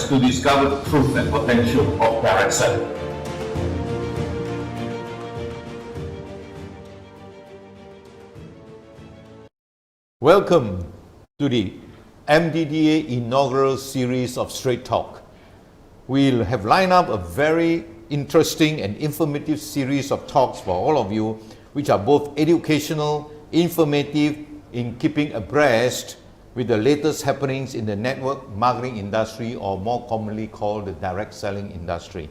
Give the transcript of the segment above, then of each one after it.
us to discover the truth and potential of direct selling. Welcome to the Mdda inaugural series of Straight Talk. We'll have lined up a very interesting and informative series of talks for all of you, which are both educational, informative, in keeping abreast with the latest happenings in the network marketing industry, or more commonly called the direct selling industry.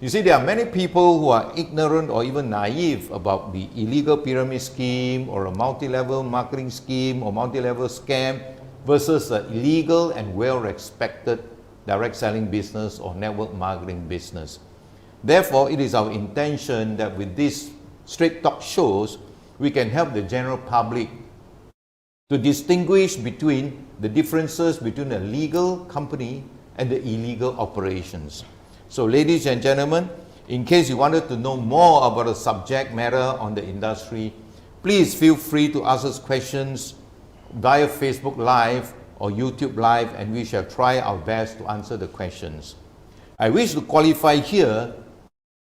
You see, there are many people who are ignorant or even naive about the illegal pyramid scheme or a multi-level marketing scheme or multi-level scam versus an illegal and well-respected direct selling business or network marketing business. Therefore, it is our intention that with these Straight Talk shows, we can help the general public to distinguish between the differences between a legal company and the illegal operations. So ladies and gentlemen, in case you wanted to know more about the subject matter on the industry, please feel free to ask us questions via Facebook Live or YouTube Live, and we shall try our best to answer the questions. I wish to qualify here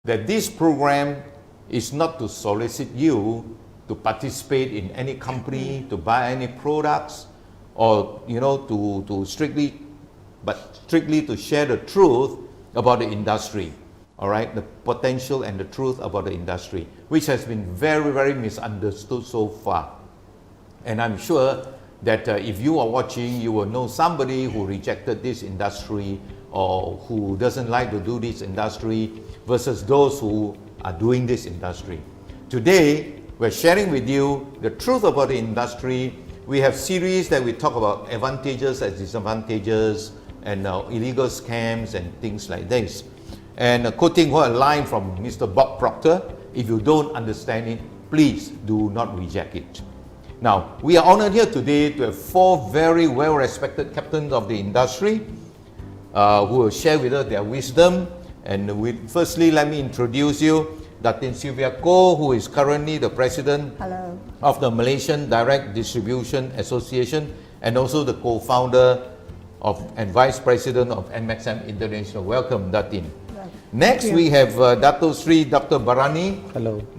that this program is not to solicit you to participate in any company, to buy any products, or to strictly to share the truth about the industry, all right, the potential and the truth about the industry, which has been very, very misunderstood so far. And I'm sure that if you are watching, you will know somebody who rejected this industry or who doesn't like to do this industry versus those who are doing this industry. Today, we're sharing with you the truth about the industry. We have series that we talk about advantages and disadvantages and illegal scams and things like this. And quoting a line from Mr. Bob Proctor, if you don't understand it, please do not reject it. Now, we are honored here today to have four very well-respected captains of the industry who will share with us their wisdom. And firstly, let me introduce you Datin Sylvia Koh, who is currently the president of the Malaysian Direct Distribution Association and also the co-founder and vice president of MXM International. Welcome, Datin. Next, we have Dato Sri Dr. Barani,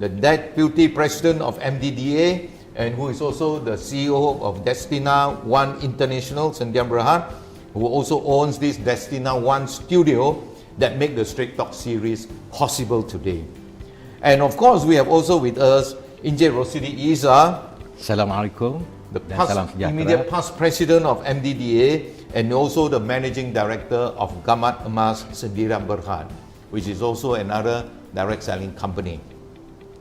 the deputy president of Mdda, and who is also the CEO of Destina One International, Sendian Berhad, who also owns this Destina One studio that make the Straight Talk series possible today. And of course, we have also with us Encik Rosidi Iza, Assalamualaikum, the immediate past president of Mdda and also the managing director of Gamat Emas Sendian Berhad, which is also another direct selling company.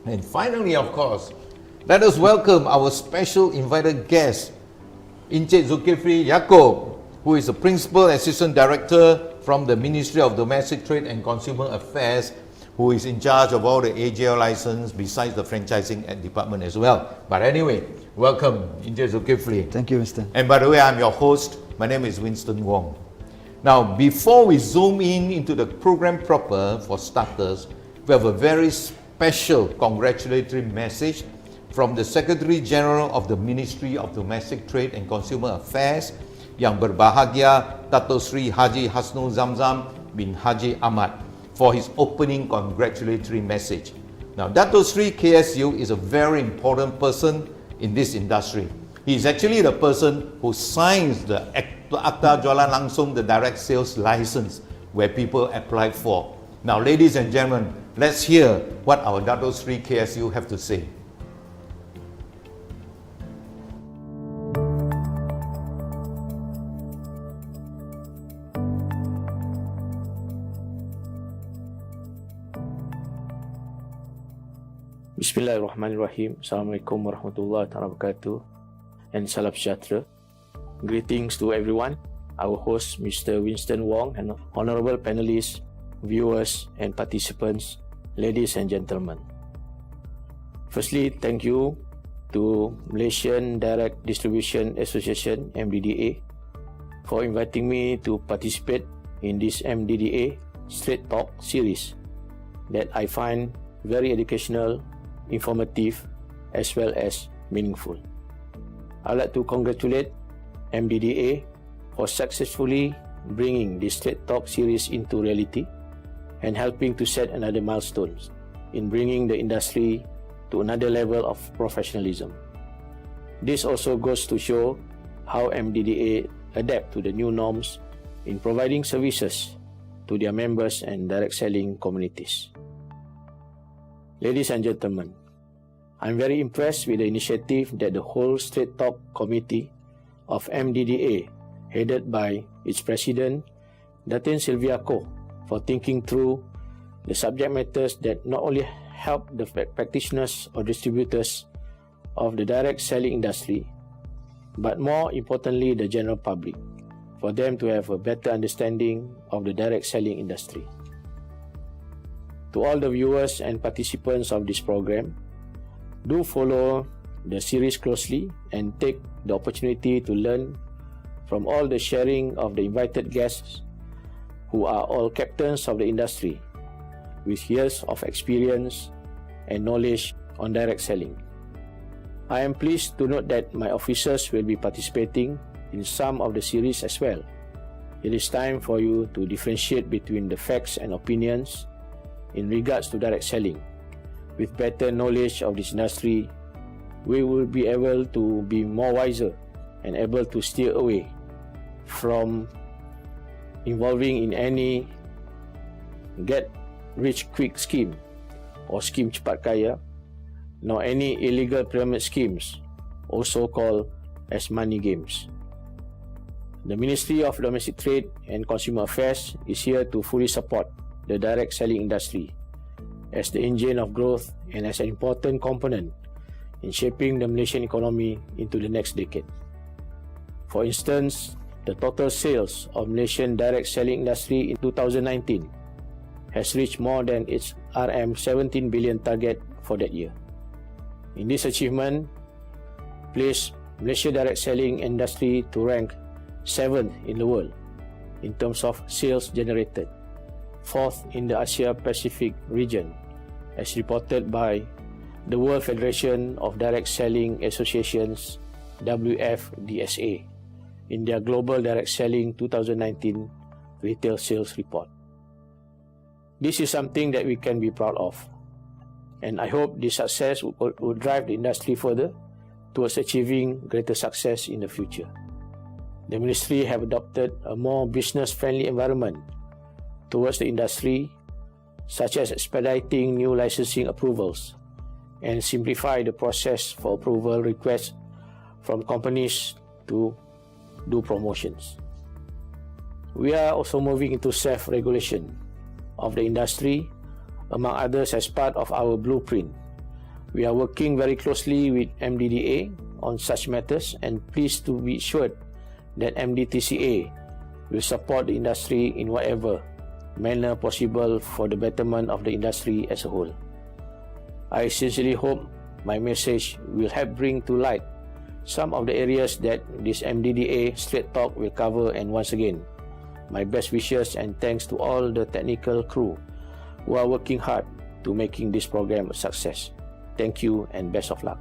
And finally, of course, let us welcome our special invited guest, Encik Zulkifli Yaakob, who is the Principal Assistant Director from the Ministry of Domestic Trade and Consumer Affairs, who is in charge of all the AGL license besides the franchising department as well. But anyway, welcome, Encik Zulkifli. Thank you, Mr. And by the way, I'm your host. My name is Winston Wong. Now, before we zoom into the program proper, for starters, we have a very special congratulatory message from the Secretary General of the Ministry of Domestic Trade and Consumer Affairs, Yang Berbahagia Dato Sri Haji Hasnul Zamzam bin Haji Ahmad, for his opening congratulatory message. Now, Dato Sri KSU is a very important person in this industry. He is actually the person who signs the Akta Jualan Langsung, the direct sales license, where people apply for. Now, ladies and gentlemen, let's hear what our Dato Sri KSU have to say. Bismillahirrahmanirrahim. Assalamualaikum warahmatullahi wabarakatuh, and salam sejahtera. Greetings to everyone, our host Mr. Winston Wong, and honorable panelists, viewers and participants, ladies and gentlemen. Firstly, thank you to Malaysian Direct Distribution Association (Mdda) for inviting me to participate in this Mdda Straight Talk series that I find very educational, informative, as well as meaningful. I'd like to congratulate Mdda for successfully bringing this Straight Talk series into reality and helping to set another milestone in bringing the industry to another level of professionalism. This also goes to show how Mdda adapt to the new norms in providing services to their members and direct selling communities. Ladies and gentlemen, I'm very impressed with the initiative that the whole Straight Talk Committee of Mdda, headed by its president, Datin Sylvia Koh, for thinking through the subject matters that not only help the practitioners or distributors of the direct selling industry, but more importantly the general public, for them to have a better understanding of the direct selling industry. To all the viewers and participants of this program, do follow the series closely and take the opportunity to learn from all the sharing of the invited guests who are all captains of the industry with years of experience and knowledge on direct selling. I am pleased to note that my officers will be participating in some of the series as well. It is time for you to differentiate between the facts and opinions in regards to direct selling. With better knowledge of this industry, we will be able to be more wiser and able to steer away from involving in any get-rich-quick scheme or scheme cepat kaya, nor any illegal pyramid schemes, also called as money games. The Ministry of Domestic Trade and Consumer Affairs is here to fully support the direct selling industry as the engine of growth and as an important component in shaping the Malaysian economy into the next decade. For instance, the total sales of Malaysian direct selling industry in 2019 has reached more than its RM17 billion target for that year. In this achievement, placed Malaysia direct selling industry to rank 7th in the world in terms of sales generated, 4th in the Asia Pacific region, as reported by the World Federation of Direct Selling Associations, WFDSA, in their Global Direct Selling 2019 Retail Sales Report. This is something that we can be proud of, and I hope this success will drive the industry further towards achieving greater success in the future. The Ministry have adopted a more business-friendly environment towards the industry, such as expediting new licensing approvals and simplify the process for approval requests from companies to do promotions. We are also moving into self-regulation of the industry, among others as part of our blueprint. We are working very closely with Mdda on such matters and pleased to be assured that MDTCA will support the industry in whatever manner possible for the betterment of the industry as a whole. I sincerely hope my message will help bring to light some of the areas that this Mdda Straight Talk will cover, and once again, my best wishes and thanks to all the technical crew who are working hard to making this program a success. Thank you and best of luck.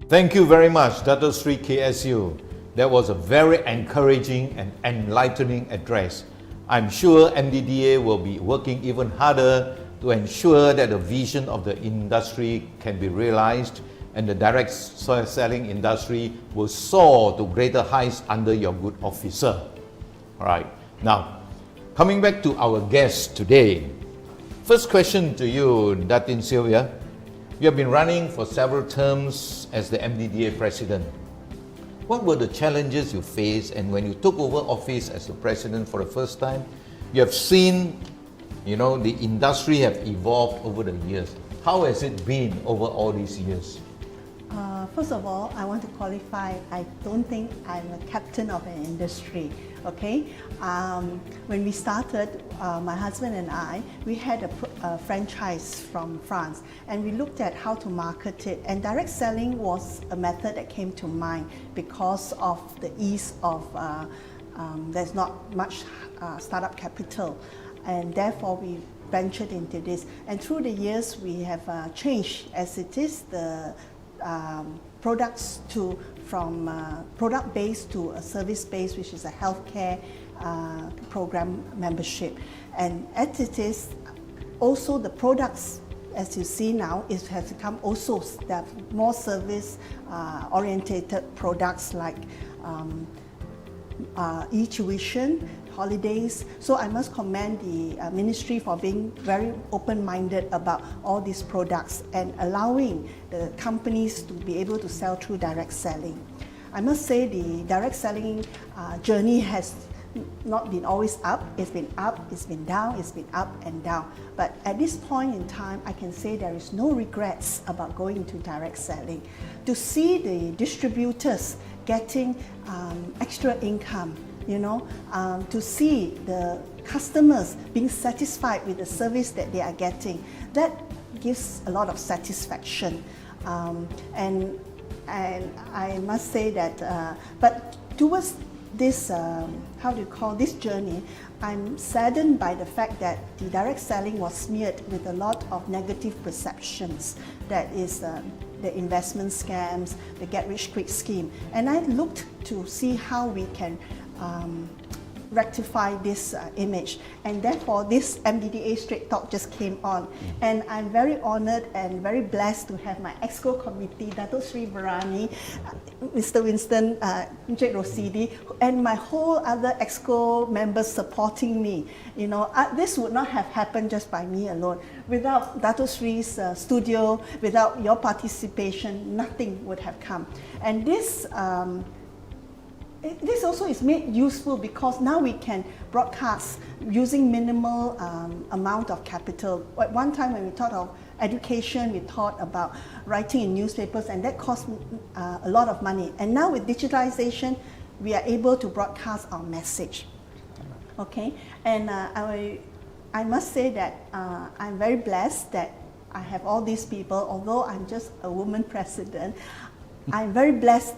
Thank you very much, Dato Sri KSU. That was a very encouraging and enlightening address. I'm sure Mdda will be working even harder to ensure that the vision of the industry can be realized and the direct selling industry will soar to greater heights under your good officer. All right, now coming back to our guest today. First question to you, Datin Sylvia. You have been running for several terms as the Mdda president. What were the challenges you faced, and when you took over office as the president for the first time, you have seen, the industry have evolved over the years. How has it been over all these years? First of all, I want to qualify, I don't think I'm a captain of an industry, okay? When we started, my husband and I, we had a franchise from France, and we looked at how to market it, and direct selling was a method that came to mind because of the ease of, there's not much startup capital. and therefore we ventured into this. And through the years, we have changed as it is the products from product-based to a service-based, which is a healthcare program membership. And as it is, also the products, as you see now, it has become also more service orientated products like e-tuition, holidays. So I must commend the ministry for being very open-minded about all these products and allowing the companies to be able to sell through direct selling. I must say the direct selling journey has not been always up. It's been up, it's been down, it's been up and down. But at this point in time, I can say there is no regrets about going into direct selling. To see the distributors getting extra income, to see the customers being satisfied with the service that they are getting, that gives a lot of satisfaction. And I must say that, but towards this, this journey, I'm saddened by the fact that the direct selling was smeared with a lot of negative perceptions. That is the investment scams, the get-rich-quick scheme. And I looked to see how we can rectify this image, and therefore this MDDA Straight Talk just came on. And I'm very honoured and very blessed to have my EXCO committee, Dato Sri Barani, Mr. Winston, Encik Rosidi, and my whole other EXCO members supporting me. This would not have happened just by me alone. Without Dato Sri's studio, without your participation, nothing would have come. And this also is made useful because now we can broadcast using minimal amount of capital. At one time when we thought of education, we thought about writing in newspapers, and that cost a lot of money. And now with digitalization, we are able to broadcast our message. Okay, and I must say that I'm very blessed that I have all these people. Although I'm just a woman president, I'm very blessed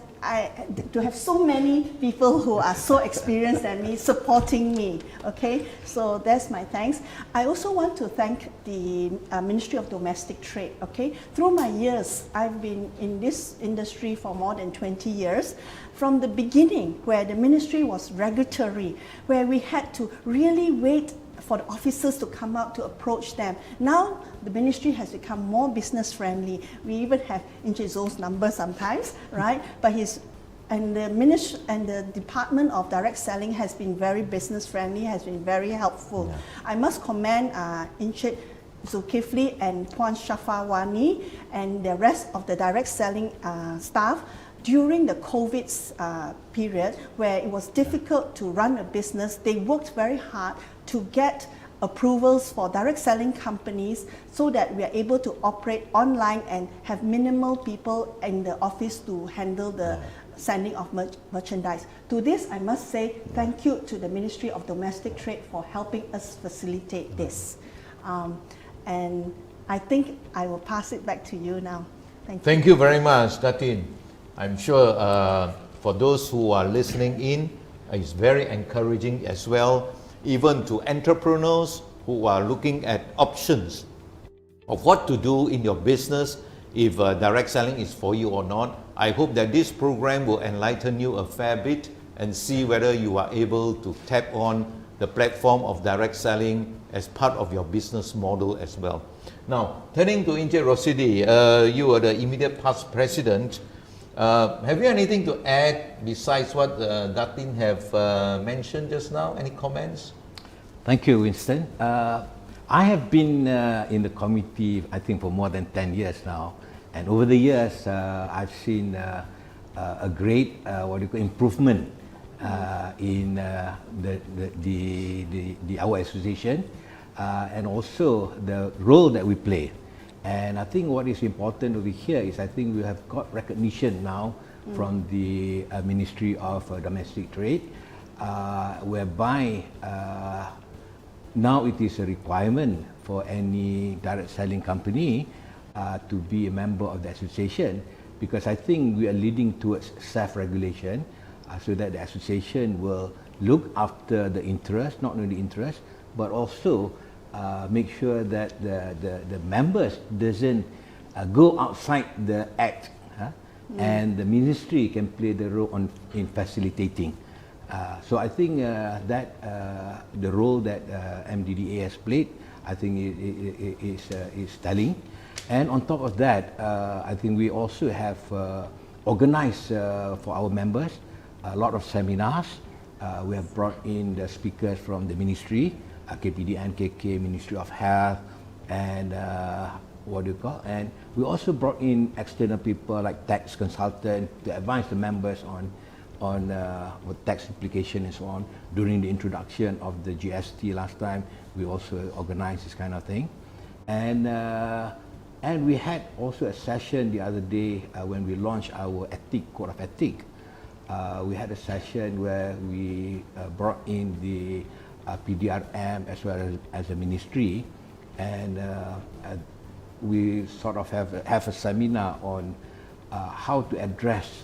to have so many people who are so experienced than me supporting me. Okay, so that's my thanks. I also want to thank the Ministry of Domestic Trade. Okay, through my years, I've been in this industry for more than 20 years. From the beginning, where the ministry was regulatory, where we had to really wait for the officers to come out to approach them. Now the ministry has become more business friendly. We even have Encik Zol's number sometimes, right? But the ministry and the Department of Direct Selling has been very business friendly, has been very helpful. Yeah. I must commend Encik Zulkifli and Puan Shafawani and the rest of the direct selling staff during the COVID period, where it was difficult to run a business. They worked very hard to get approvals for direct selling companies so that we are able to operate online and have minimal people in the office to handle the sending of merchandise. To this, I must say thank you to the Ministry of Domestic Trade for helping us facilitate this. And I think I will pass it back to you now. Thank you very much, Datin. I'm sure for those who are listening in, it's very encouraging as well, even to entrepreneurs who are looking at options of what to do in your business, if direct selling is for you or not. I hope that this program will enlighten you a fair bit and see whether you are able to tap on the platform of direct selling as part of your business model as well. Now, turning to Encik Rosidi, you are the immediate past president. Have you anything to add besides what Datin have mentioned just now? Any comments? Thank you, Winston. I have been in the committee, I think, for more than 10 years now. And over the years, I've seen a great improvement in our association and also the role that we play. And I think what is important over here is I think we have got recognition now from the Ministry of Domestic Trade, whereby now it is a requirement for any direct selling company to be a member of the association, because I think we are leading towards self-regulation so that the association will look after the interest, not only the interest, but also make sure that the members doesn't go outside the act, and the ministry can play the role in facilitating. So I think that the role that MDDA has played, I think is telling. And on top of that, I think we also have organized for our members a lot of seminars. We have brought in the speakers from the ministry, KPD and KK, Ministry of Health, and and we also brought in external people like tax consultant to advise the members on what tax implication and so on. During the introduction of the GST last time, we also organized this kind of thing, and we had also a session the other day when we launched our code of ethic. We had a session where we brought in the PDRM as well as a ministry, and we sort of have a seminar on how to address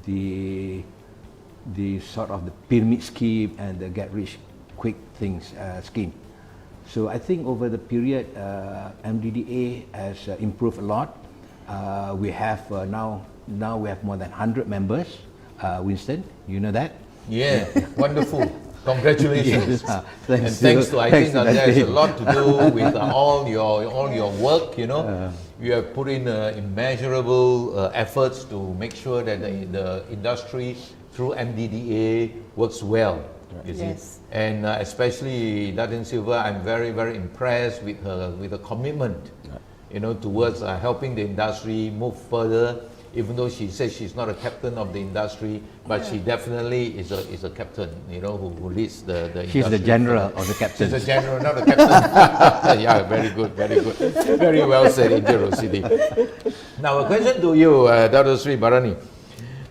the sort of the pyramid scheme and the get rich quick things scheme. So I think over the period, MDDA has improved a lot. We have now we have more than 100 members. Winston, you know that? Yeah, wonderful. Congratulations. Yes, and thanks to, I think there's a lot to do with all your work, you know. You have put in immeasurable efforts to make sure that the industry through MDDA works well. You see, Yes. and especially Datin Silva, I'm very impressed with her commitment, you know, towards helping the industry move further. Even though she says she's not a captain of the industry, but she definitely is a captain, you know, who leads the She's industry. the general or the captain. She's a general, not a captain. Yeah, very good. Very well said, Injero City. Now, a question to you, Dr. Sri Barani.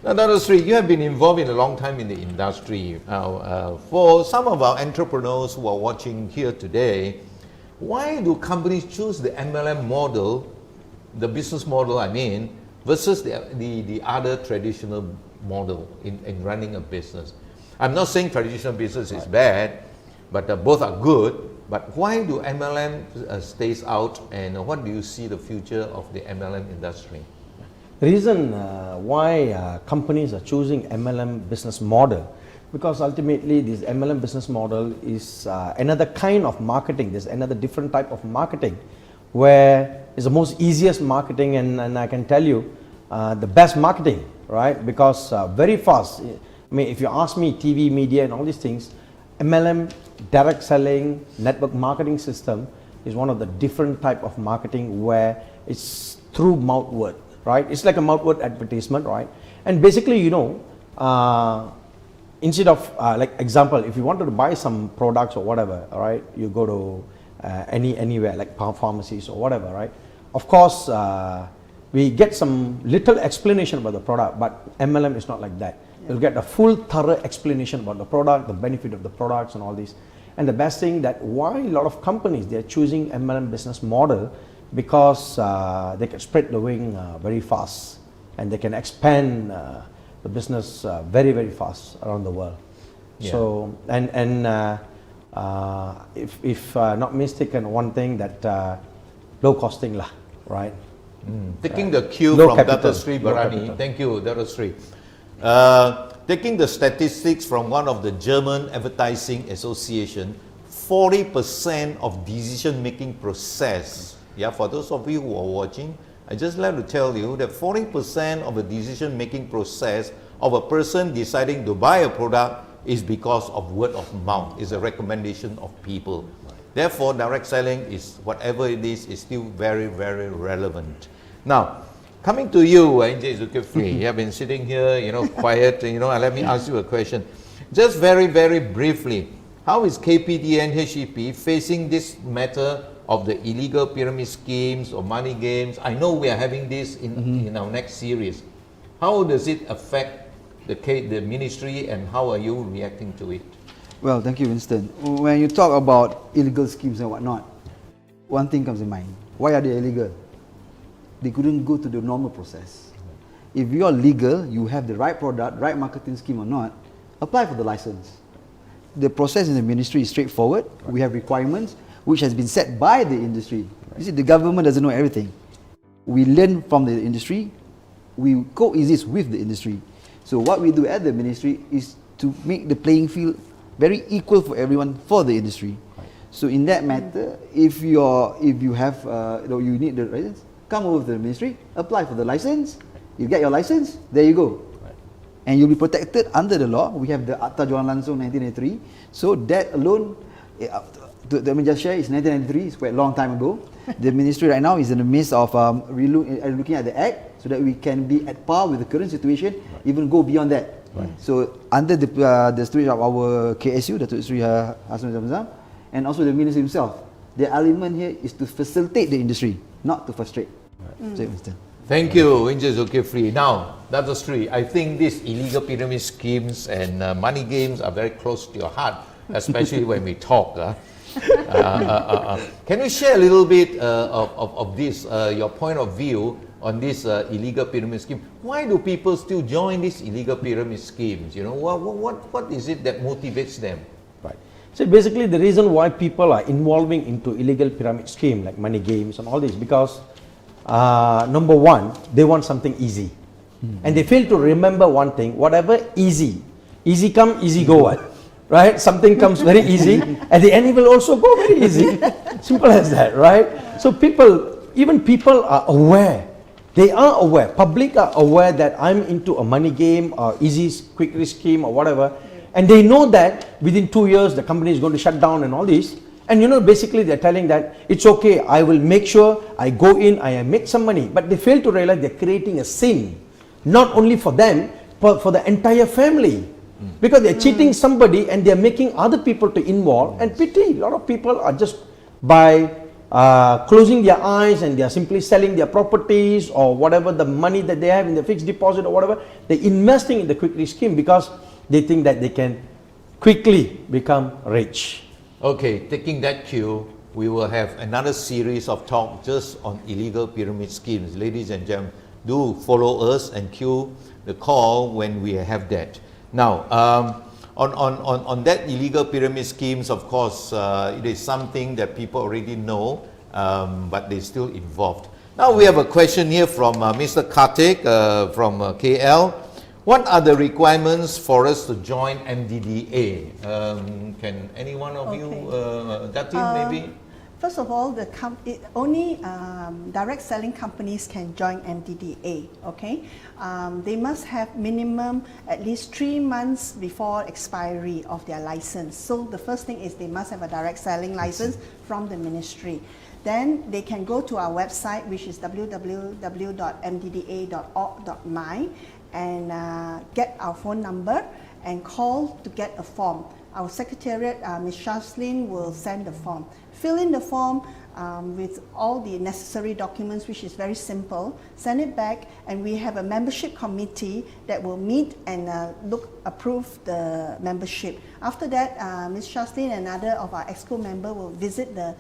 Now, Dr. Sri, you have been involved in a long time in the industry. For some of our entrepreneurs who are watching here today, why do companies choose the MLM model, the business model, I mean, versus the other traditional model in running a business? I'm not saying traditional business is bad, but both are good. But why do MLM stays out, and what do you see the future of the MLM industry? The reason why companies are choosing MLM business model, because ultimately this MLM business model is another kind of marketing. There's another different type of marketing where it's the most easiest marketing, and I can tell you the best marketing, right? Because very fast. I mean, if you ask me, TV, media, and all these things, MLM, direct selling, network marketing system is one of the different type of marketing where it's through mouth word, right? It's like a mouth word advertisement, right? And basically, you know, instead of like example, if you wanted to buy some products or whatever, all right, you go to anywhere like pharmacies or whatever, right? Of course, we get some little explanation about the product, but MLM is not like that. You'll get a full thorough explanation about the product, the benefit of the products and all this. And the best thing that why a lot of companies, they're choosing MLM business model, because they can spread the wing very fast, and they can expand the business very fast around the world. Yeah. So, if not mistaken, one thing that low costing lah, right? Taking the cue low from capital. Dr. Sri Low Barani, capital. thank you, Dr. Sri. Taking the statistics from one of the German Advertising Association, 40% of decision-making process, yeah, for those of you who are watching, I just like to tell you that 40% of the decision-making process of a person deciding to buy a product is because of word of mouth, is a recommendation of people. Therefore, direct selling is, whatever it is still very relevant. Now, coming to you, NJ Zulkifli, you have been sitting here, you know, quiet, you know, and let me ask you a question. Just very briefly, how is KPD and HEP facing this matter of the illegal pyramid schemes or money games? I know we are having this in our next series. How does it affect the ministry, and how are you reacting to it? Well, thank you, Winston. When you talk about illegal schemes and whatnot, one thing comes in mind. Why are they illegal? They couldn't go to the normal process. If you are legal, you have the right product, right marketing scheme or not, apply for the license. the process in the ministry is straightforward. We have requirements which has been set by the industry. You see, the government doesn't know everything. We learn from the industry, we coexist with the industry. So what we do at the ministry is to make the playing field very equal for everyone for the industry. So in that matter, if you have you need the license, come over to the ministry, apply for the license, you get your license, there you go. And you'll be protected under the law. We have the Akta Jualan Langsung 1983. So that alone, let me just share, it's 1993, it's quite a long time ago. The ministry right now is in the midst of looking at the act so that we can be at par with the current situation, even go beyond that. So under the stewardship of our KSU, Datuk Sri Hassan Zamzam, and also the minister himself, the element here is to facilitate the industry, not to frustrate. So, Mr. Thank you, Winston Zulkifli. Now, Datuk Sri, I think these illegal pyramid schemes and money games are very close to your heart, especially when we talk. Can you share a little bit of this, your point of view on this illegal pyramid scheme? Why do people still join these illegal pyramid schemes? You know, what is it that motivates them? Right. So basically, the reason why people are involving into illegal pyramid scheme like money games and all this, because number one, they want something easy, and they fail to remember one thing: whatever easy come, easy go. Right? Something comes very easy, at the end it will also go very easy. Simple as that, right? So even people are aware. They are aware. Public are aware that I'm into a money game or easy quick risk scheme or whatever, and they know that within 2 years the company is going to shut down and all this. And basically they're telling that it's okay. I will make sure I go in, I make some money. But they fail to realize they're creating a sin, not only for them, but for the entire family. Because they're cheating somebody and they're making other people to involve. And pity, a lot of people are just by closing their eyes and they're simply selling their properties or whatever the money that they have in the fixed deposit or whatever, they're investing in the quick risk scheme because they think that they can quickly become rich. Okay, taking that cue, we will have another series of talk just on illegal pyramid schemes. Ladies and gentlemen, do follow us and cue the call when we have that. Now, on that illegal pyramid schemes, of course, it is something that people already know, but they're still involved. Now we have a question here from Mr. Kartik from KL. What are the requirements for us to join MDDA? Can any one of you, Datin maybe? First of all, only direct selling companies can join MDDA, okay? They must have minimum at least 3 months before expiry of their license. So the first thing is they must have a direct selling license from the ministry. Then they can go to our website, which is www.mdda.org.my, and get our phone number and call to get a form. Our secretariat, Ms. Shaslin, will send the form. Fill in the form with all the necessary documents, which is very simple. Send it back, and we have a membership committee that will meet and approve the membership. After that, Ms. Shaslin and other of our EXCO members will visit the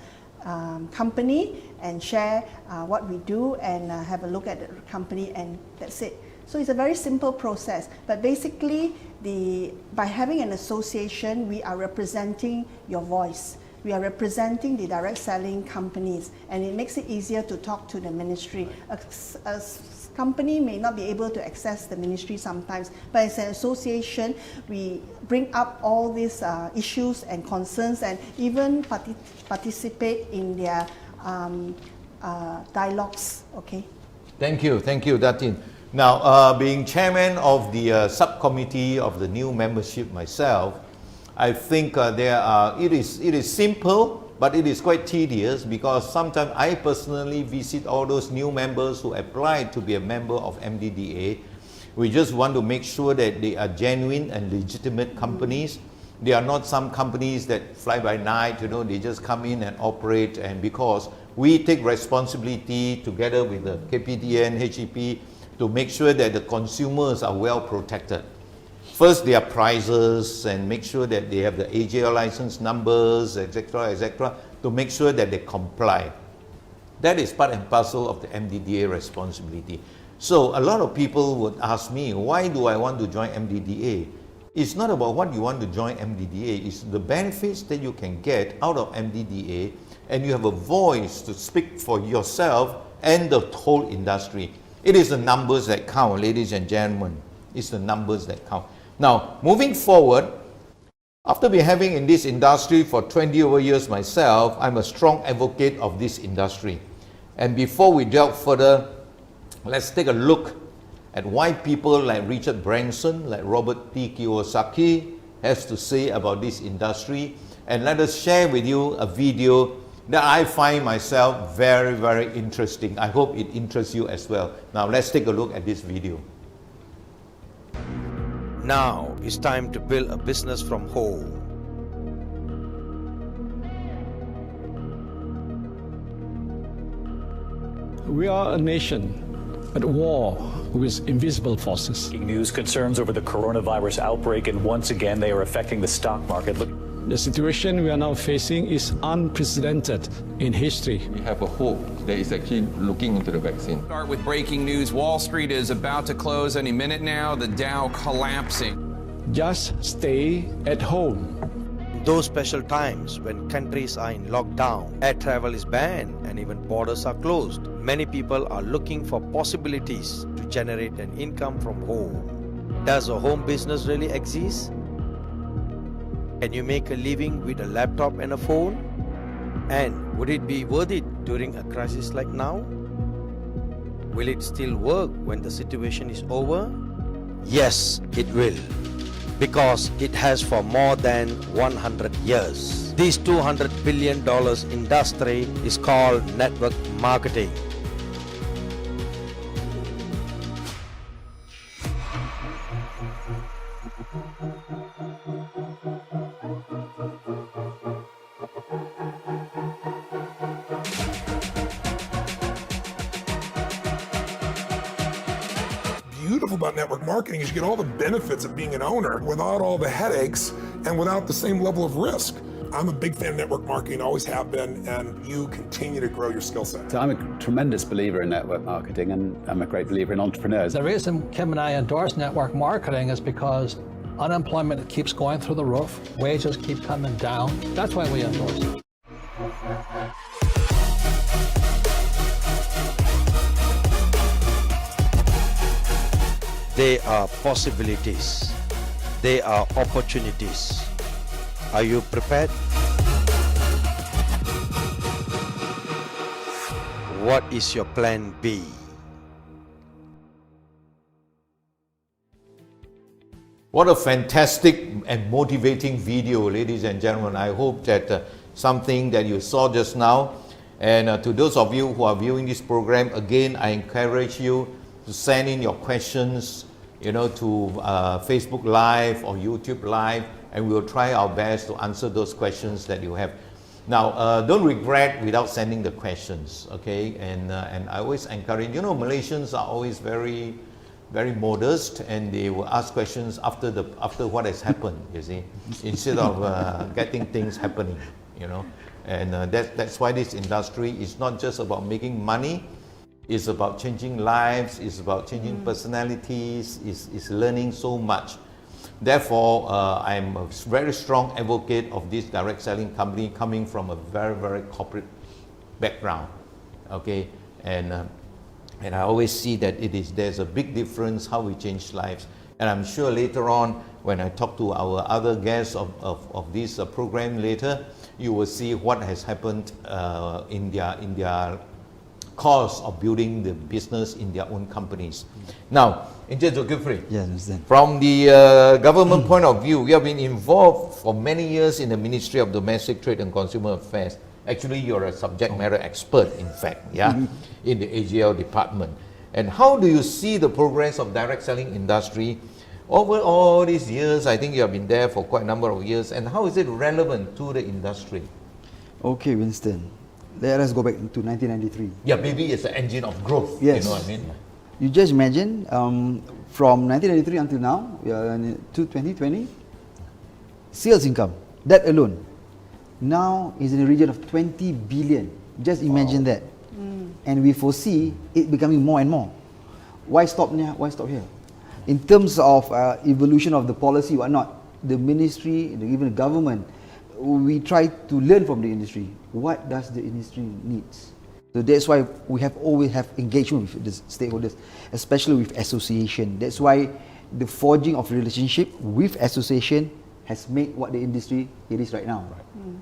company and share what we do and have a look at the company, and that's it. So it's a very simple process, but basically by having an association, we are representing your voice. We are representing the direct selling companies, and it makes it easier to talk to the ministry. A company may not be able to access the ministry sometimes, but as an association, we bring up all these issues and concerns, and even participate in their dialogues. Okay. Thank you, Datin. Now, being chairman of the subcommittee of the new membership myself, I think it is simple, but it is quite tedious, because sometimes I personally visit all those new members who applied to be a member of MDDA. We just want to make sure that they are genuine and legitimate companies. They are not some companies that fly by night, they just come in and operate, and because we take responsibility together with the KPDN, HEP, to make sure that the consumers are well protected. First, their prices, and make sure that they have the AJL license numbers, etc., to make sure that they comply. That is part and parcel of the MDDA responsibility. So a lot of people would ask me, why do I want to join MDDA? It's not about what you want to join MDDA, it's the benefits that you can get out of MDDA, and you have a voice to speak for yourself and the whole industry. It is the numbers that count, ladies and gentlemen. It's the numbers that count. Now, moving forward, after being having in this industry for 20 over years myself, I'm a strong advocate of this industry. And before we delve further, let's take a look at why people like Richard Branson, like Robert T. Kiyosaki has to say about this industry. And let us share with you a video that I find myself very, very interesting. I hope it interests you as well. Now let's take a look at this video. Now it's time to build a business from home. We are a nation at war with invisible forces. News concerns over the coronavirus outbreak, and once again they are affecting the stock market. The situation we are now facing is unprecedented in history. We have a hope that is actually looking into the vaccine. Start with breaking news. Wall Street is about to close any minute now. The Dow collapsing. Just stay at home. Those special times when countries are in lockdown, air travel is banned and even borders are closed, many people are looking for possibilities to generate an income from home. Does a home business really exist? Can you make a living with a laptop and a phone? And would it be worth it during a crisis like now? Will it still work when the situation is over? Yes, it will, because it has for more than 100 years. This $200 billion industry is called network marketing. Beautiful about network marketing is you get all the benefits of being an owner without all the headaches and without the same level of risk. I'm a big fan of network marketing, always have been, and you continue to grow your skill set. So I'm a tremendous believer in network marketing, and I'm a great believer in entrepreneurs. The reason Kim and I endorse network marketing is because unemployment keeps going through the roof, wages keep coming down. That's why we endorse it. They are possibilities. They are opportunities. Are you prepared? What is your plan B? What a fantastic and motivating video, ladies and gentlemen. I hope that something that you saw just now, and to those of you who are viewing this program, again, I encourage you to send in your questions, to Facebook Live or YouTube Live, and we'll try our best to answer those questions that you have. Now, don't regret without sending the questions, okay? And I always encourage, Malaysians are always very, very modest, and they will ask questions after what has happened, you see, instead of getting things happening, And that's why this industry is not just about making money. It's about changing lives, it's about changing personalities, it's learning so much. Therefore, I'm a very strong advocate of this direct selling company coming from a very, very corporate background, okay? And I always see that there's a big difference how we change lives. And I'm sure later on, when I talk to our other guests of this program later, you will see what has happened in their course of building the business in their own companies. Now, Encik Zulkifli, yes, understand. From the government point of view, we have been involved for many years in the Ministry of Domestic Trade and Consumer Affairs. Actually, you're a subject matter expert, in fact, in the AGL department. And how do you see the progress of direct selling industry over all these years? I think you have been there for quite a number of years. And how is it relevant to the industry? Okay, Winston. Let us go back to 1993. Yeah, maybe it's the engine of growth. Yes. You know what I mean? You just imagine, from 1993 until now, we are to 2020, sales income, that alone, now is in the region of 20 billion. Just imagine that. And we foresee it becoming more and more. Why stop here? Why stop here? In terms of evolution of the policy, whatnot, the ministry, even the government, we try to learn from the industry. What does the industry needs? So that's why we have always have engagement with the stakeholders, especially with association. That's why the forging of relationship with association has made what the industry it is right now.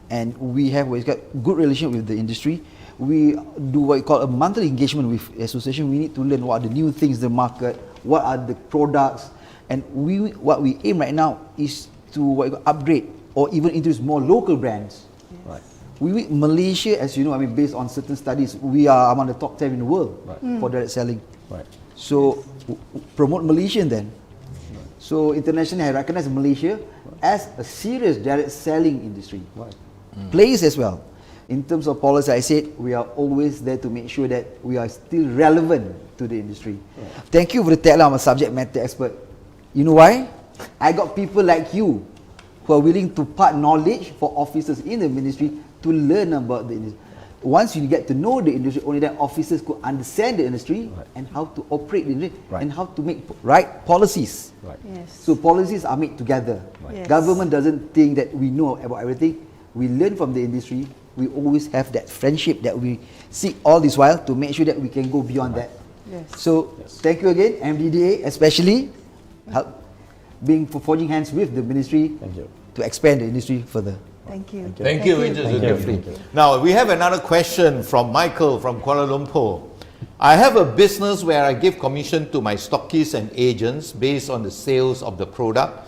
And we have always got good relationship with the industry. We do what we call a monthly engagement with association. We need to learn what are the new things in the market, what are the products, and what we aim right now is to upgrade or even introduce more local brands. Right. We Malaysia, as you know, I mean, based on certain studies, we are among the top 10 in the world for direct selling. Right. So promote Malaysian then. So internationally, I recognize Malaysia as a serious direct selling industry. Place as well. In terms of policy, I said we are always there to make sure that we are still relevant to the industry. Thank you for the tagline. I'm a subject matter expert. You know why? I got people like you who are willing to part knowledge for officers in the ministry to learn about the industry. Once you get to know the industry, only then officers could understand the industry and how to operate the industry and how to make right policies. Yes. So policies are made together. Yes. Government doesn't think that we know about everything. We learn from the industry. We always have that friendship that we seek all this while to make sure that we can go beyond that. Yes. So thank you again, MDDA, especially being forging hands with the ministry to expand the industry further. Thank you. Thank you, Mr. Zulkifli. Now, we have another question from Michael from Kuala Lumpur. I have a business where I give commission to my stockists and agents based on the sales of the product.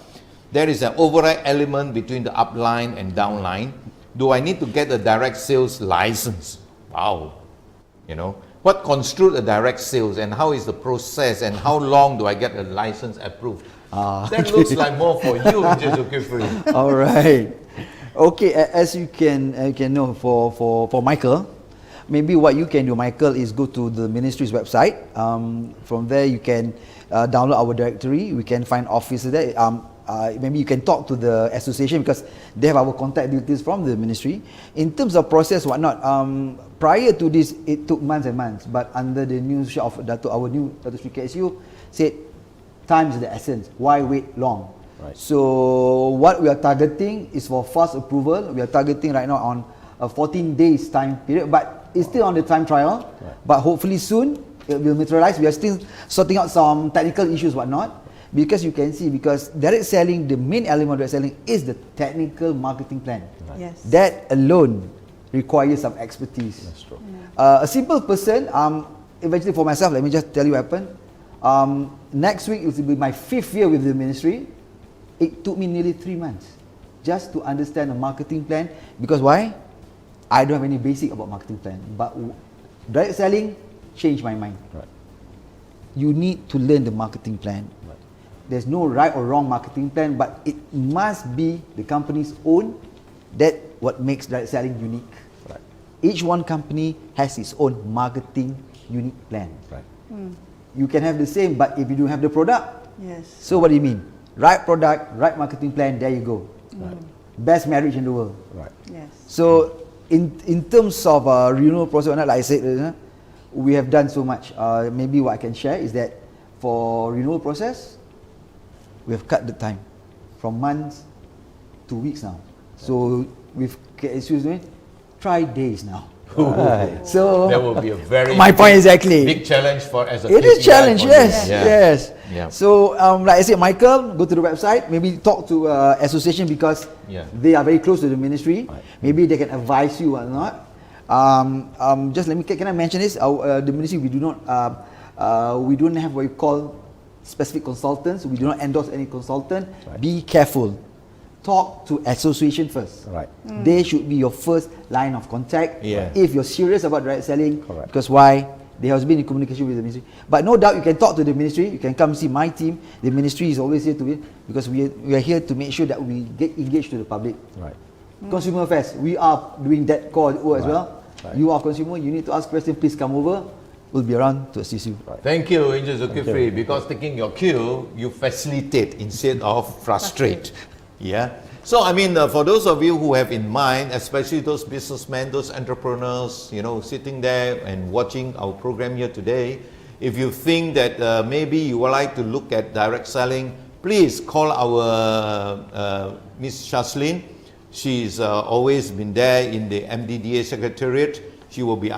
There is an override element between the upline and downline. Do I need to get a direct sales license? Wow. You know, what constitutes a direct sales and how is the process and how long do I get a license approved? That looks like more for you, Mr. Zulkifli. All right. Okay, as you can know, for Michael, maybe what you can do, Michael, is go to the ministry's website. From there, you can download our directory. We can find officers there. Maybe you can talk to the association because they have our contact details from the ministry. In terms of process, whatnot, prior to this, it took months and months. But under the new of our new Dato' Sri KSU said, time is the essence. Why wait long? Right. So what we are targeting is for fast approval. We are targeting right now on a 14 days time period, but it's still on the time trial. But hopefully soon it will materialize. We are still sorting out some technical issues, whatnot. Because you can see, because direct selling, the main element of direct selling is the technical marketing plan. Yes. That alone requires some expertise. That's true. A simple person, eventually for myself, let me just tell you what happened. Next week it will be my 5th year with the ministry. It took me nearly 3 months just to understand a marketing plan. Because why? I don't have any basic about marketing plan. But direct selling changed my mind. Right. You need to learn the marketing plan. Right. There's no right or wrong marketing plan, but it must be the company's own. That what makes direct selling unique. Right. Each one company has its own marketing unique plan. Right. You can have the same, but if you don't have the product, Yes. so what do you mean? Right product, right marketing plan, there you go. Right. Best marriage in the world. Right. Yes. So in terms of renewal process, like I said, we have done so much. Maybe what I can share is that for renewal process, we have cut the time from months to weeks now. So with KSU, try days now. Right. So that will be a very my point exactly big challenge for as a it is KPI challenge, for yes, you. Yeah. yes. Yeah. So like I said, Michael, go to the website, maybe talk to association because they are very close to the ministry. Right. Maybe they can advise you or not. Just let me, can I mention this? The ministry, we don't have what we call specific consultants. We do not endorse any consultant. Right. Be careful. Talk to association first. Right. They should be your first line of contact. Yeah. If you're serious about direct selling. Correct. Because why? There has been in communication with the ministry. But no doubt you can talk to the ministry. You can come see my team. The ministry is always here to be, because we are here to make sure that we get engaged to the public. Right. Consumer affairs, we are doing that core as well. Right. You are consumer, you need to ask questions, please come over. We'll be around to assist you. Right. Thank you, Angel Zulkifli, because taking your cue, you facilitate instead of frustrate. Yeah. So, I mean, for those of you who have in mind, especially those businessmen, those entrepreneurs, sitting there and watching our program here today, If you think that maybe you would like to look at direct selling, please call our Miss Shaslin. She's always been there in the Mdda Secretariat. She will be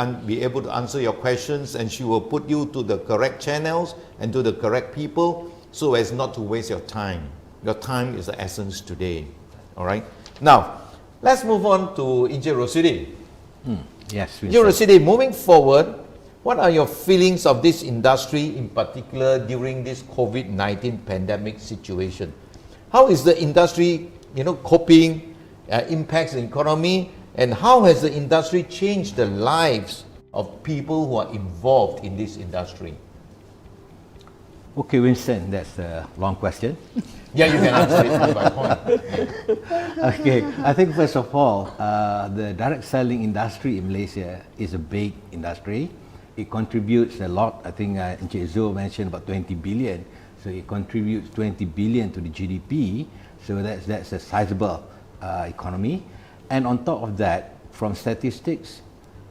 able to answer your questions, and she will put you to the correct channels and to the correct people so as not to waste your time. Your time is the essence today. All right. Now, let's move on to Encik Rosidi. Yes. Encik Rosidi, moving forward, what are your feelings of this industry in particular during this COVID-19 pandemic situation? How is the industry, coping, impacts the economy, and how has the industry changed the lives of people who are involved in this industry? Okay, Winston, that's a long question. Yeah, you can answer it point by point. Okay, I think first of all, the direct selling industry in Malaysia is a big industry. It contributes a lot. I think Encik Zul mentioned about 20 billion. So it contributes 20 billion to the GDP. So that's a sizable economy. And on top of that, from statistics,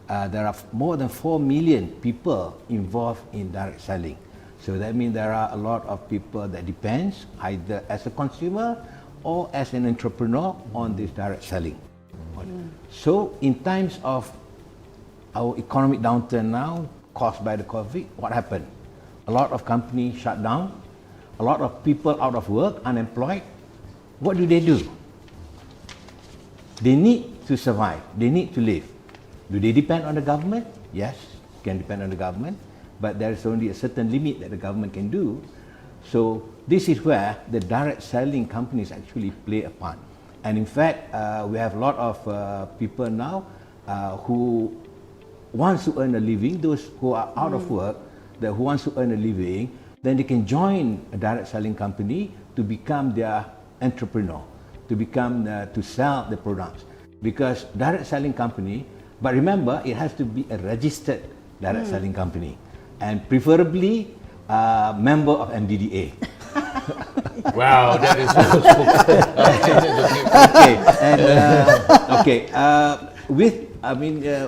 there are more than 4 million people involved in direct selling. So that means there are a lot of people that depends either as a consumer or as an entrepreneur on this direct selling. So in times of our economic downturn now caused by the COVID, what happened? A lot of companies shut down, a lot of people out of work, unemployed. What do? They need to survive, they need to live. Do they depend on the government? Yes, can depend on the government, but there is only a certain limit that the government can do. So this is where the direct selling companies actually play a part. And in fact, we have a lot of people now who wants to earn a living, those who are out of work, who wants to earn a living, then they can join a direct selling company to become their entrepreneur, to sell the products. Because direct selling company, but remember, it has to be a registered direct selling company, and preferably a member of MDDA. Wow, that is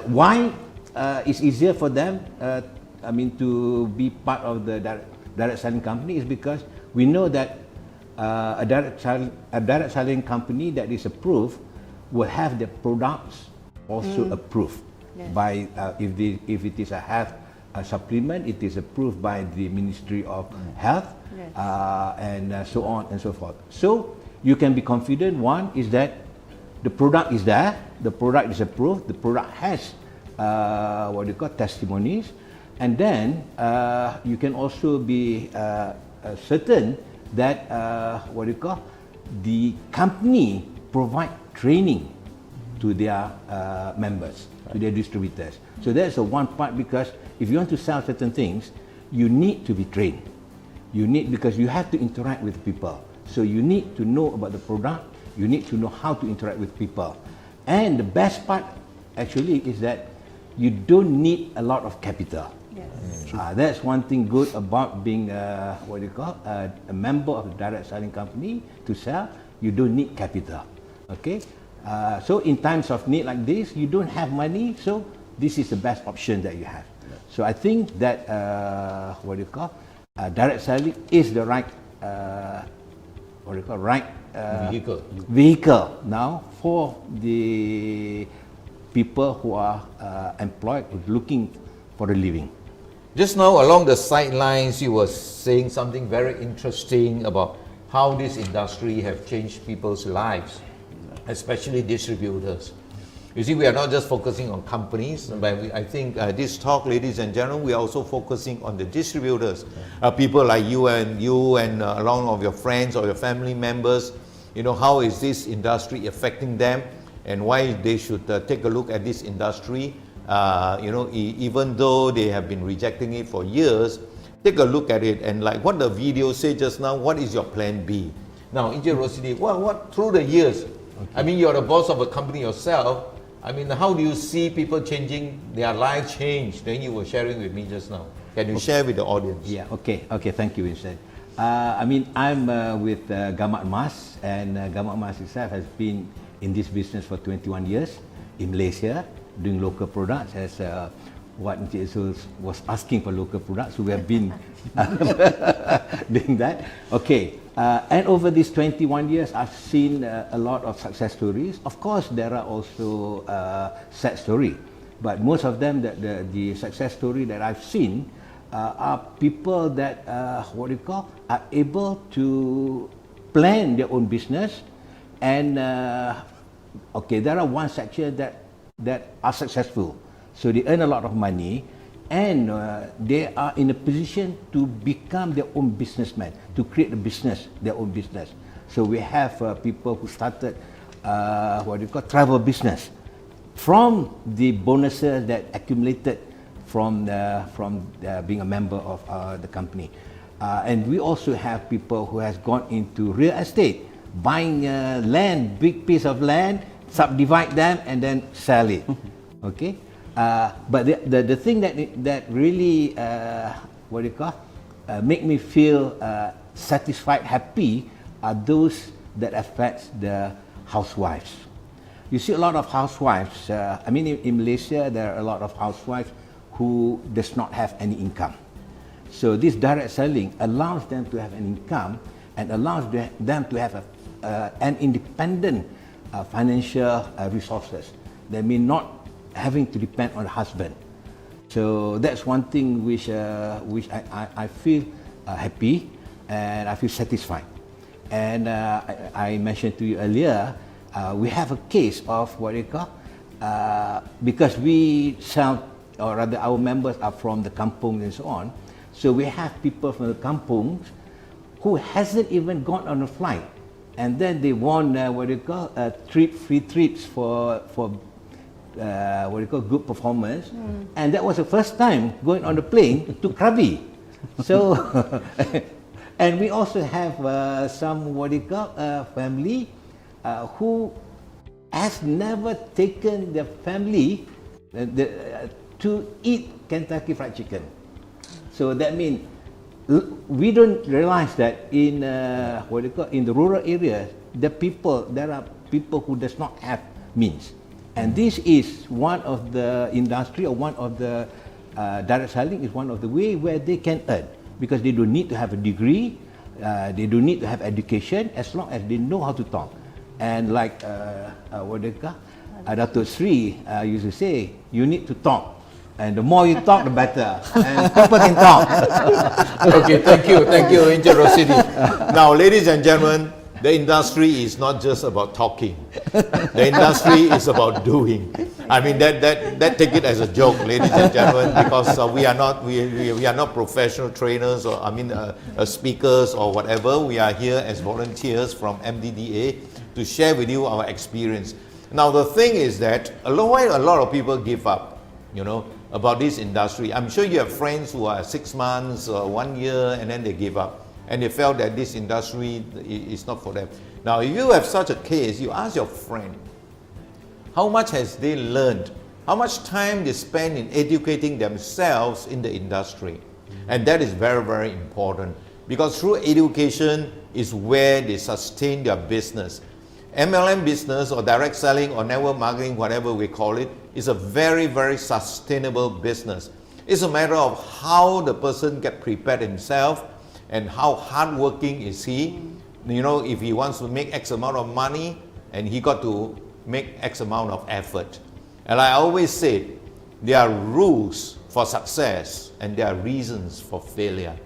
why it's easier for them, to be part of the direct selling company is because we know that a direct selling company that is approved will have the products also approved by if it is a health supplement, it is approved by the Ministry of Health, and so on and so forth. So you can be confident. One is that the product is there, the product is approved, the product has testimonies, and then you can also be certain that the company provide training to their members, to their distributors. So that's the one part, because if you want to sell certain things, you need to be trained. Because you have to interact with people. So you need to know about the product, you need to know how to interact with people. And the best part actually is that you don't need a lot of capital. That's one thing good about being a member of a direct selling company to sell. You don't need capital. Okay, so in times of need like this, you don't have money, so this is the best option that you have. So I think that direct selling is the right vehicle now for the people who are employed, looking for a living. Just now, along the sidelines, you were saying something very interesting about how this industry have changed people's lives, especially distributors. You see, we are not just focusing on companies, but I think this talk, ladies and gentlemen, we are also focusing on the distributors, people like you and along of your friends or your family members. How is this industry affecting them, and why they should take a look at this industry. Even though they have been rejecting it for years, take a look at it, and like what the video said just now, what is your plan B? Now, Encik Rosidi, what through the years, you're the boss of a company yourself. How do you see people changing, their life change? Then you were sharing with me just now. Can you share with the audience? Yeah, okay, thank you, Winston. I'm with Gamat Mas, and Gamat Mas itself has been in this business for 21 years in Malaysia, doing local products as what Jesus was asking for local products. So we have been doing that. Okay, and over these 21 years, I've seen a lot of success stories. Of course, there are also sad stories, but most of them, the success story that I've seen are people that are able to plan their own business, and okay, there are one section that are successful. So they earn a lot of money, and they are in a position to become their own businessman, to create a business, their own business. So we have people who started travel business from the bonuses that accumulated from being a member of the company. And we also have people who has gone into real estate, buying land, big piece of land, subdivide them and then sell it. Okay. But the thing that really make me feel satisfied, happy, are those that affect the housewives. You see a lot of housewives. I mean, in Malaysia, there are a lot of housewives who does not have any income. So this direct selling allows them to have an income and allows them to have an independent financial resources. They may not having to depend on the husband. So that's one thing which I feel happy and I feel satisfied. And I mentioned to you earlier, we have a case of because we sell, or rather our members are from the kampung and so on. So we have people from the kampungs who hasn't even gone on a flight, and then they won free trips for good performance, and that was the first time going on the plane to Krabi. So, and we also have some family who has never taken their family to eat Kentucky Fried Chicken. So that means we don't realize that in in the rural areas, there are people who does not have means. And this is one of the industry, or one of the direct selling is one of the way where they can earn, because they don't need to have a degree, they don't need to have education, as long as they know how to talk. And like Dato' Sri used to say, you need to talk. And the more you talk, the better. And people can talk. Okay, thank you, Angel Rosidi. Now, ladies and gentlemen, the industry is not just about talking. The industry is about doing. I mean, that take it as a joke, ladies and gentlemen, because we are not professional trainers, or speakers or whatever. We are here as volunteers from Mdda to share with you our experience. Now, the thing is that a lot of people give up, about this industry. I'm sure you have friends who are 6 months or 1 year, and then they give up, and they felt that this industry is not for them. Now, if you have such a case, you ask your friend, how much has they learned? How much time they spend in educating themselves in the industry? And that is very, very important, because through education is where they sustain their business. MLM business, or direct selling, or network marketing, whatever we call it, is a very, very sustainable business. It's a matter of how the person get prepared himself and how hardworking is he. If he wants to make X amount of money, and he got to make X amount of effort. And I always say, there are rules for success and there are reasons for failure.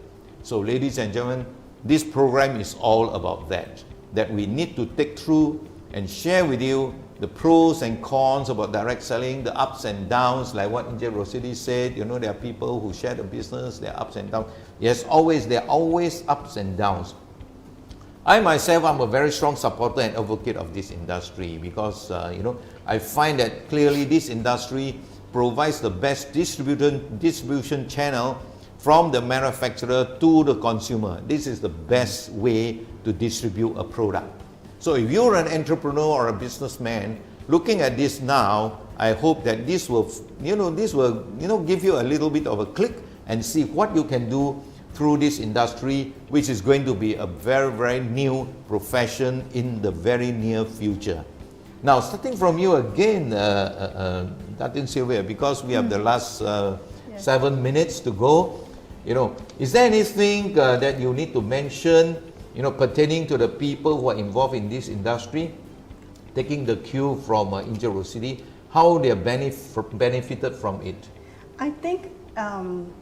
So ladies and gentlemen, this program is all about that we need to take through and share with you the pros and cons about direct selling, the ups and downs, like what Angel Rosidi said. There are people who share the business, there are ups and downs. Yes, there are always ups and downs. I myself, I'm a very strong supporter and advocate of this industry, because I find that clearly this industry provides the best distribution channel from the manufacturer to the consumer. This is the best way to distribute a product. So if you're an entrepreneur or a businessman looking at this now, I hope that this will give you a little bit of a click and see what you can do through this industry, which is going to be a very, very new profession in the very near future. Now, starting from you again, Datin Sylvia, because we have the last 7 minutes to go, is there anything that you need to mention, pertaining to the people who are involved in this industry, taking the cue from Injero City, how they are benefited from it? I think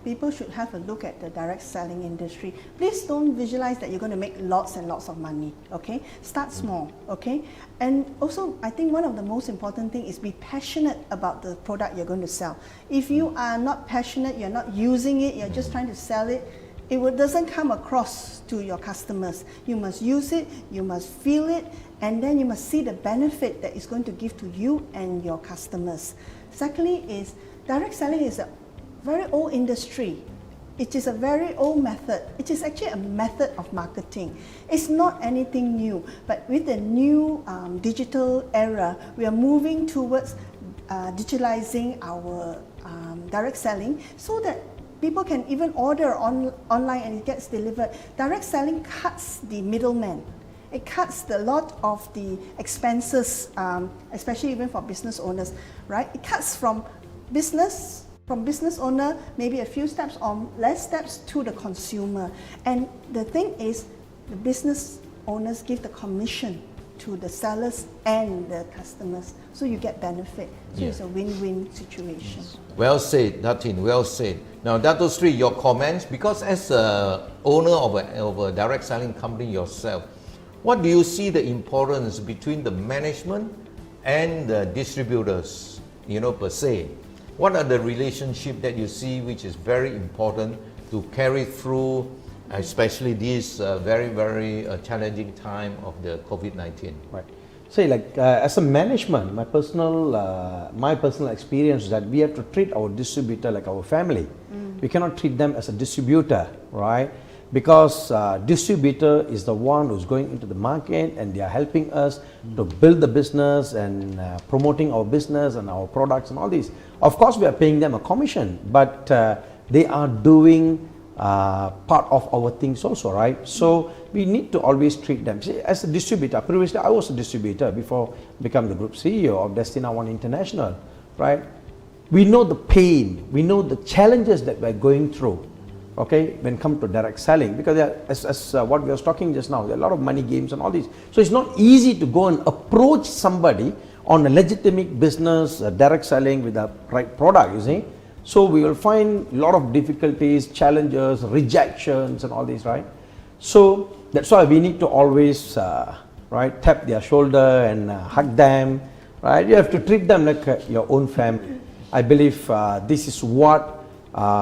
people should have a look at the direct selling industry. Please don't visualize that you're going to make lots and lots of money, okay? Start small, okay? And also, I think one of the most important thing is be passionate about the product you're going to sell. If you are not passionate, you're not using it, you're just trying to sell it, it doesn't come across to your customers. You must use it, you must feel it, and then you must see the benefit that it's going to give to you and your customers. Secondly is, direct selling is a very old industry. It is a very old method. It is actually a method of marketing. It's not anything new, but with the new digital era, we are moving towards digitalizing our direct selling so that people can even order online and it gets delivered. Direct selling cuts the middleman. It cuts a lot of the expenses, especially even for business owners, right? It cuts from business owner, maybe a few steps or less steps to the consumer. And the thing is, the business owners give the commission to the sellers and the customers, so you get benefit. So it's a win-win situation. Well said, Datin, well said. Now, Dato Sri, your comments, because as a owner of a direct selling company yourself, what do you see the importance between the management and the distributors, per se? What are the relationship that you see which is very important to carry through, especially this very, very challenging time of the COVID-19? Right. Say as a management, my personal experience is that we have to treat our distributor like our family. We cannot treat them as a distributor, right? Because distributor is the one who's going into the market and they are helping us to build the business and promoting our business and our products and all these. Of course, we are paying them a commission, but they are doing part of our things also, right? So we need to always treat them. See, as a distributor, previously I was a distributor before becoming the group CEO of Destina One International, right? We know the pain, we know the challenges that we're going through. Okay, when it comes to direct selling, because as what we were talking just now, there are a lot of money games and all these. So it's not easy to go and approach somebody on a legitimate business, direct selling with the right product, you see. So we will find a lot of difficulties, challenges, rejections and all these, right? So that's why we need to always, tap their shoulder and hug them, right? You have to treat them like your own family. I believe this is what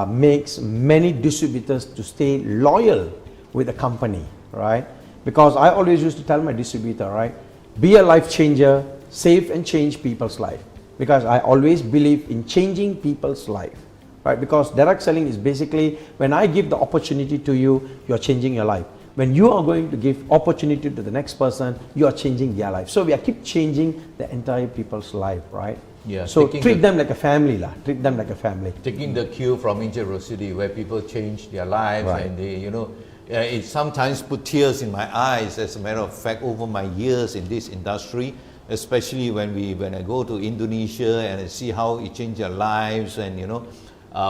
makes many distributors to stay loyal with the company, right? Because I always used to tell my distributor, right, be a life changer, save and change people's life. Because I always believe in changing people's life, right? Because direct selling is basically when I give the opportunity to you, you are changing your life. When you are going to give opportunity to the next person, you are changing their life. So we are keep changing the entire people's life, right? Yeah, so treat them like a family, treat them like a family. Taking the cue from Injero City, where people change their lives, right. And they, it sometimes put tears in my eyes. As a matter of fact, over my years in this industry, especially when I go to Indonesia and I see how it changed their lives, and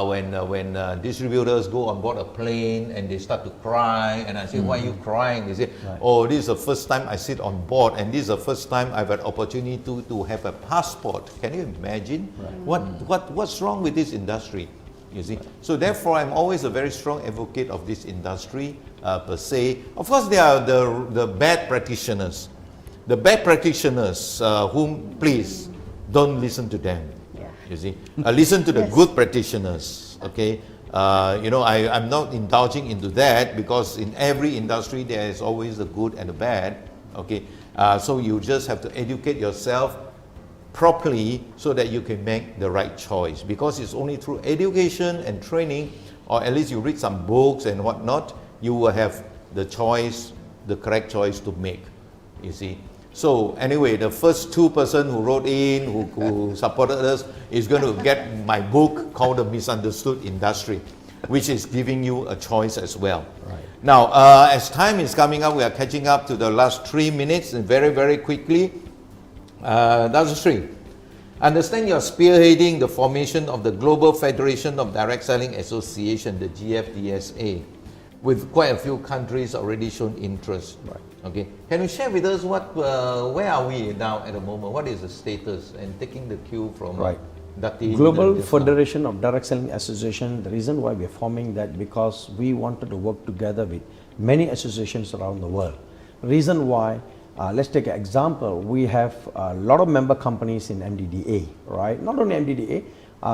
when distributors go on board a plane and they start to cry, and I say, why are you crying? They say, oh, this is the first time I sit on board, and this is the first time I've had opportunity to have a passport. Can you imagine? What's wrong with this industry? You see, so therefore I'm always a very strong advocate of this industry per se. Of course, there are the bad practitioners. The bad practitioners, whom please don't listen to them. You see, listen to the good practitioners. Okay, I'm not indulging into that, because in every industry there is always the good and the bad. Okay, so you just have to educate yourself properly so that you can make the right choice, because it's only through education and training, or at least you read some books and whatnot, you will have the choice, the correct choice to make. You see. So anyway, the first 2 persons who wrote in, who supported us, is going to get my book called The Misunderstood Industry, which is giving you a choice as well. Right. Now, as time is coming up, we are catching up to the last 3 minutes, and very, very quickly. Dr. Sri, I understand you're spearheading the formation of the Global Federation of Direct Selling Association, the GFDSA, with quite a few countries already shown interest. Right. Okay. Can you share with us where are we now at the moment? What is the status? And taking the cue from Right. Dati Global just now. Federation of Direct Selling Association, the reason why we are forming that, because we wanted to work together with many associations around the world. Reason why, let's take an example, we have a lot of member companies in Mdda, right? Not only Mdda,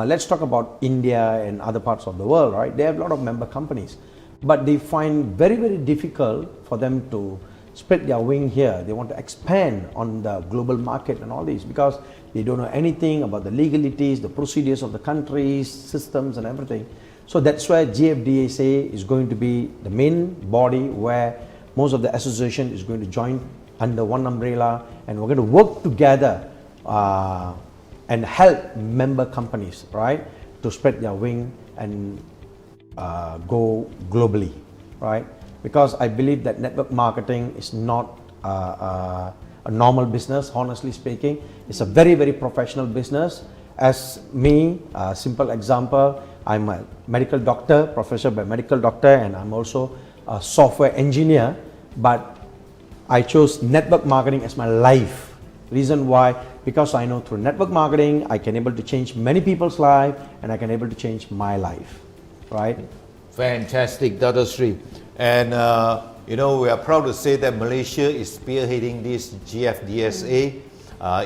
let's talk about India and other parts of the world, right? They have a lot of member companies, but they find very, very difficult for them to spread their wing here. They want to expand on the global market and all these because they don't know anything about the legalities, the procedures of the countries, systems and everything. So that's why GFDSA is going to be the main body where most of the association is going to join under one umbrella, and we're going to work together and help member companies, right, to spread their wing and go globally, right? Because I believe that network marketing is not a normal business, honestly speaking. It's a very, very professional business. As me, a simple example, I'm a medical doctor, professor by medical doctor, and I'm also a software engineer, but I chose network marketing as my life. Reason why? Because I know through network marketing, I can able to change many people's life, and I can able to change my life, right? Fantastic, Dr. Sri. And you know, we are proud to say that Malaysia is spearheading this GFDSA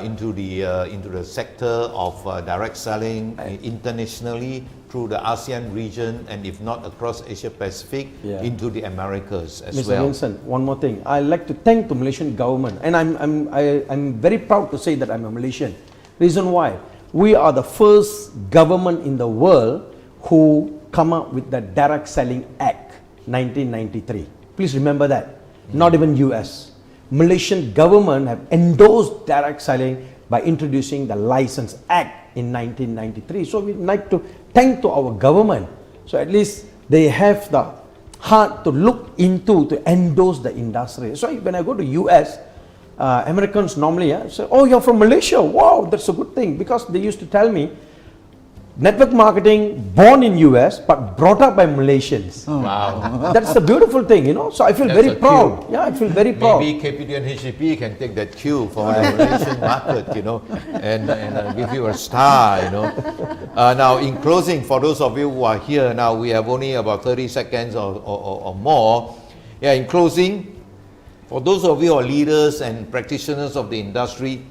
into the sector of direct selling internationally through the ASEAN region, and if not across Asia Pacific, into the Americas as Mr. well. Vincent, one more thing. I like to thank the Malaysian government, and I'm very proud to say that I'm a Malaysian. Reason why? We are the first government in the world who come up with the Direct Selling Act 1993. Please remember that. Not even US. Malaysian government have endorsed direct selling by introducing the License Act in 1993. So we'd like to thank to our government. So at least they have the heart to look into, to endorse the industry. So when I go to US, Americans normally say, oh, you're from Malaysia. Wow, that's a good thing. Because they used to tell me, network marketing born in US but brought up by Malaysians. Oh. Wow. That's the beautiful thing, you know. So I feel very proud. Yeah, I feel very proud. Maybe KPD and HDP can take that cue for the Malaysian market, you know, and give you a star, you know. Now, in closing, for those of you who are here now, we have only about 30 seconds or more. Yeah, in closing, for those of you who are leaders and practitioners of the industry,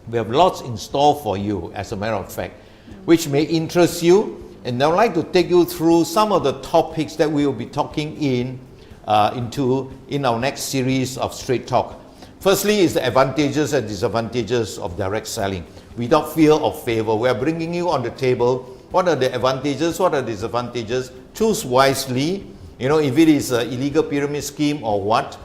we have lots in store for you, as a matter of fact, which may interest you, and I'd like to take you through some of the topics that we will be talking into in our next series of Straight Talk. Firstly is the advantages and disadvantages of direct selling. Without fear or favor, we are bringing you on the table what are the advantages, what are the disadvantages. Choose wisely, you know, if it is an illegal pyramid scheme or what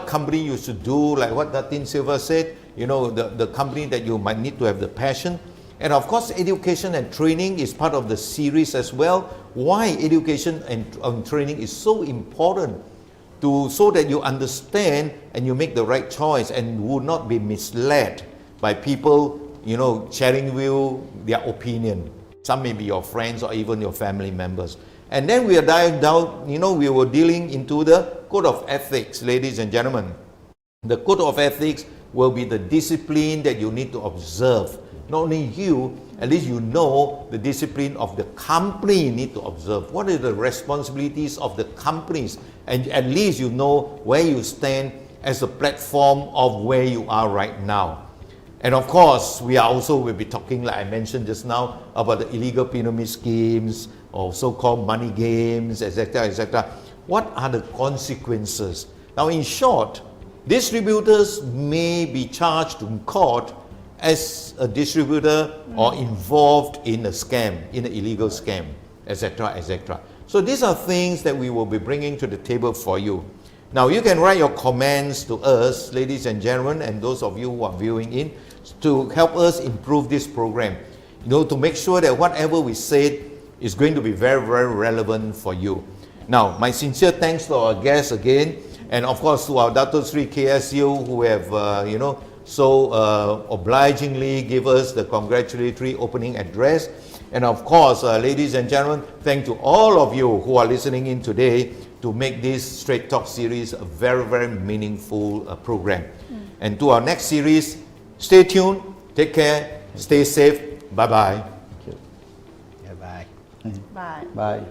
company you should do, like what Datin Silva said, you know, the company that you might need to have the passion. And of course, education and training is part of the series as well. Why education and training is so important, so that you understand and you make the right choice and would not be misled by people, you know, sharing with you their opinion. Some may be your friends or even your family members. And then we are diving down, you know, we were dealing into the code of ethics, ladies and gentlemen. The code of ethics will be the discipline that you need to observe. Not only you, at least you know the discipline of the company you need to observe. What are the responsibilities of the companies? And at least you know where you stand as a platform of where you are right now. And of course, we'll be talking, like I mentioned just now, about the illegal pyramid schemes or so-called money games, etc., etc. What are the consequences? Now, in short, distributors may be charged in court as a distributor or involved in a scam, in an illegal scam, etc., etc. So these are things that we will be bringing to the table for you. Now you can write your comments to us, ladies and gentlemen, and those of you who are viewing in, to help us improve this program. You know, to make sure that whatever we said is going to be very, very relevant for you. Now, my sincere thanks to our guests again, and of course to our Dato Sri KSU who have, so obligingly give us the congratulatory opening address. And of course, ladies and gentlemen, thank to all of you who are listening in today to make this Straight Talk series a very, very meaningful program. And to our next series, stay tuned, take care, stay safe, bye-bye. Bye-bye. Bye. Bye.